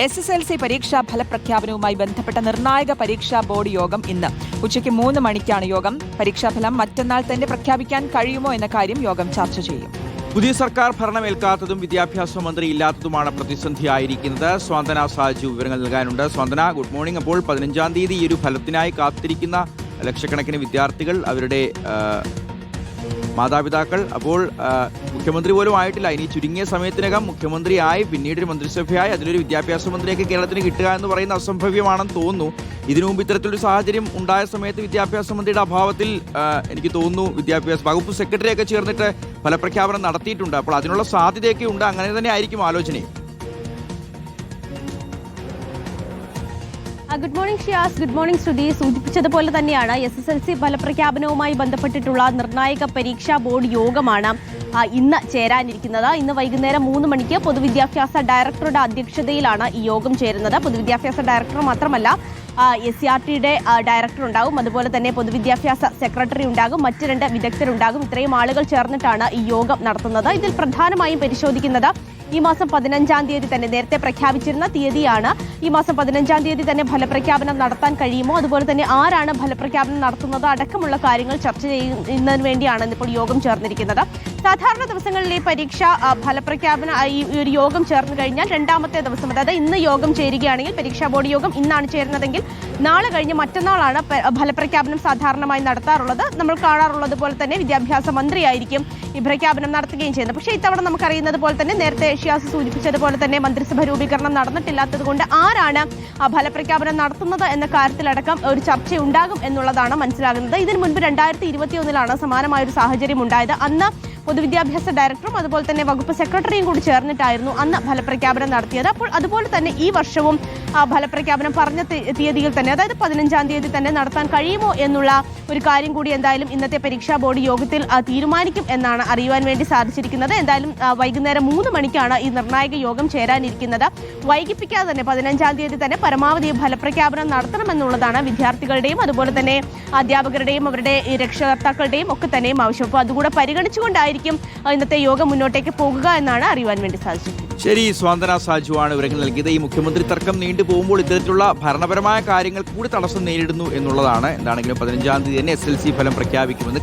SSLC പരീക്ഷാ ഫലപ്രഖ്യാപനവുമായി ബന്ധപ്പെട്ട നിർണായക പരീക്ഷാ ബോർഡ് യോഗം ഇന്ന് ഉച്ചയ്ക്ക് 3 മണിക്കാണ് യോഗം. പരീക്ഷാഫലം മറ്റന്നാൾ തന്നെ പ്രഖ്യാപിക്കാൻ കഴിയുമോ എന്ന കാര്യം യോഗം ചർച്ച ചെയ്യും. പുതിയ സർക്കാർ ഭരണമേൽക്കാത്തതും വിദ്യാഭ്യാസ മന്ത്രി ഇല്ലാത്തതുമാണ് പ്രതിസന്ധിയായിരിക്കുന്നത്. സ്വാന്തന സാജു വിവരങ്ങൾ നൽകാനുണ്ട്. സ്വാന്തന, ഗുഡ് മോർണിംഗ്. അപ്പോൾ 15-ാം തീയതി ഈ ഒരു ഫലത്തിനായി കാത്തിരിക്കുന്ന ലക്ഷക്കണക്കിന് വിദ്യാർത്ഥികൾ, അവരുടെ മാതാപിതാക്കൾ, അപ്പോൾ മുഖ്യമന്ത്രി പോലും ആയിട്ടില്ല. ഇനി ചുരുങ്ങിയ സമയത്തിനകം മുഖ്യമന്ത്രിയായി, പിന്നീട് ഒരു മന്ത്രിസഭയായി, അതിലൊരു വിദ്യാഭ്യാസ മന്ത്രിയൊക്കെ കേരളത്തിന് കിട്ടുക എന്ന് പറയുന്ന അസംഭവ്യമാണെന്ന് തോന്നുന്നു. ഇതിനു മുമ്പ് ഇത്തരത്തിലൊരു സാഹചര്യം ഉണ്ടായ സമയത്ത് വിദ്യാഭ്യാസ മന്ത്രിയുടെ അഭാവത്തിൽ എനിക്ക് തോന്നുന്നു വിദ്യാഭ്യാസ വകുപ്പ് സെക്രട്ടറിയൊക്കെ ചേർന്നിട്ട് ഫലപ്രഖ്യാപനം നടത്തിയിട്ടുണ്ട്. അപ്പോൾ അതിനുള്ള സാധ്യതയൊക്കെ ഉണ്ട്. അങ്ങനെ തന്നെ ആയിരിക്കും ആലോചനയും. Good morning Shiyas, good morning Shruthi. സൂചിപ്പിച്ചതുപോലെ തന്നെയാണ് SSLC ഫലപ്രഖ്യാപനവുമായി ബന്ധപ്പെട്ടിട്ടുള്ള നിർണായക പരീക്ഷാ ബോർഡ് യോഗമാണ് ഇന്ന് ചേരാനിരിക്കുന്നത്. ഇന്ന് വൈകുന്നേരം 3 മണിക്ക് പൊതുവിദ്യാഭ്യാസ ഡയറക്ടറുടെ അധ്യക്ഷതയിലാണ് ഈ യോഗം ചേരുന്നത്. പൊതുവിദ്യാഭ്യാസ ഡയറക്ടർ മാത്രമല്ല, SCRTയുടെ ഡയറക്ടർ ഉണ്ടാകും, അതുപോലെ തന്നെ പൊതുവിദ്യാഭ്യാസ സെക്രട്ടറി ഉണ്ടാകും, മറ്റ് 2 വിദഗ്ധരുണ്ടാകും. ഇത്രയും ആളുകൾ ചേർന്നിട്ടാണ് ഈ യോഗം നടത്തുന്നത്. ഇതിൽ പ്രധാനമായും പരിശോധിക്കുന്നത് ഈ മാസം 15-ാം തീയതി തന്നെ, നേരത്തെ പ്രഖ്യാപിച്ചിരുന്ന തീയതിയാണ്, ഈ മാസം 15-ാം തീയതി തന്നെ ഫലപ്രഖ്യാപനം നടത്താൻ കഴിയുമോ, അതുപോലെ തന്നെ ആരാണ് ഫലപ്രഖ്യാപനം നടത്തുന്നത് അടക്കമുള്ള കാര്യങ്ങൾ ചർച്ച ചെയ്യുന്നതിന് വേണ്ടിയാണ് ഇപ്പോൾ യോഗം ചേർന്നിരിക്കുന്നത്. സാധാരണ ദിവസങ്ങളിൽ ഈ പരീക്ഷ ഫലപ്രഖ്യാപന ഈ ഒരു യോഗം ചേർന്ന് കഴിഞ്ഞാൽ 2ാമത്തെ ദിവസം, അതായത് ഇന്ന് യോഗം ചേരുകയാണെങ്കിൽ, പരീക്ഷാ ബോർഡ് യോഗം ഇന്നാണ് ചേരുന്നതെങ്കിൽ നാളെ കഴിഞ്ഞ് മറ്റന്നാളാണ് ഫലപ്രഖ്യാപനം സാധാരണമായി നടത്താറുള്ളത്. നമ്മൾ കാണാറുള്ളത് പോലെ തന്നെ വിദ്യാഭ്യാസ മന്ത്രിയായിരിക്കും ഈ പ്രഖ്യാപനം നടത്തുകയും ചെയ്യുന്നത്. പക്ഷേ ഇത്തവണ നമുക്കറിയുന്നത് പോലെ തന്നെ, നേരത്തെ ഷിയാസ് സൂചിപ്പിച്ചതുപോലെ തന്നെ, മന്ത്രിസഭ രൂപീകരണം നടന്നിട്ടില്ലാത്തത് കൊണ്ട് ആരാണ് ഫലപ്രഖ്യാപനം നടത്തുന്നത് എന്ന കാര്യത്തിലടക്കം ഒരു ചർച്ച ഉണ്ടാകും എന്നുള്ളതാണ് മനസ്സിലാകുന്നത്. ഇതിനു മുൻപ് 2021 സമാനമായൊരു സാഹചര്യം ഉണ്ടായത്. അന്ന് പൊതുവിദ്യാഭ്യാസ ഡയറക്ടറും അതുപോലെ തന്നെ വകുപ്പ് സെക്രട്ടറിയും കൂടി ചേർന്നിട്ടായിരുന്നു അന്ന് ഫലപ്രഖ്യാപനം നടത്തിയത്. അപ്പോൾ അതുപോലെ തന്നെ ഈ വർഷവും ഫലപ്രഖ്യാപനം പറഞ്ഞ തീയതിയിൽ തന്നെ, അതായത് 15-ാം തീയതി തന്നെ നടത്താൻ കഴിയുമോ എന്നുള്ള ഒരു കാര്യം കൂടി എന്തായാലും ഇന്നത്തെ പരീക്ഷാ ബോർഡ് യോഗത്തിൽ തീരുമാനിക്കും എന്നാണ് അറിയുവാൻ വേണ്ടി സാധിച്ചിരിക്കുന്നത്. എന്തായാലും വൈകുന്നേരം 3 മണിക്കാണ് ഈ നിർണായക യോഗം ചേരാനിരിക്കുന്നത്. വൈകിപ്പിക്കാതെ തന്നെ 15-ാം തീയതി തന്നെ പരമാവധി ഫലപ്രഖ്യാപനം നടത്തണമെന്നുള്ളതാണ് വിദ്യാർത്ഥികളുടെയും അതുപോലെ തന്നെ അധ്യാപകരുടെയും അവരുടെ രക്ഷകർത്താക്കളുടെയും ഒക്കെ തന്നെയും ആവശ്യം. അപ്പോൾ അതുകൂടെ പരിഗണിച്ചുകൊണ്ടായിരിക്കും ഇന്നത്തെ യോഗം മുന്നോട്ടേക്ക് പോകുക എന്നാണ് അറിയുവാൻ വേണ്ടി സാധിച്ചത്. ശരി, സ്വാന്തന സാജുവാണ് വിവരങ്ങൾ നൽകിയത്. ഈ മുഖ്യമന്ത്രി തർക്കം നീണ്ടുപോകുമ്പോൾ ഇത്തരത്തിലുള്ള ഭരണപരമായ കാര്യങ്ങൾ കൂടി തടസ്സം നേരിടുന്നു എന്നുള്ളതാണ്. എന്താണെങ്കിലും 15-ാം തീയതി തന്നെ SSLC ഫലം പ്രഖ്യാപിക്കുമെന്ന്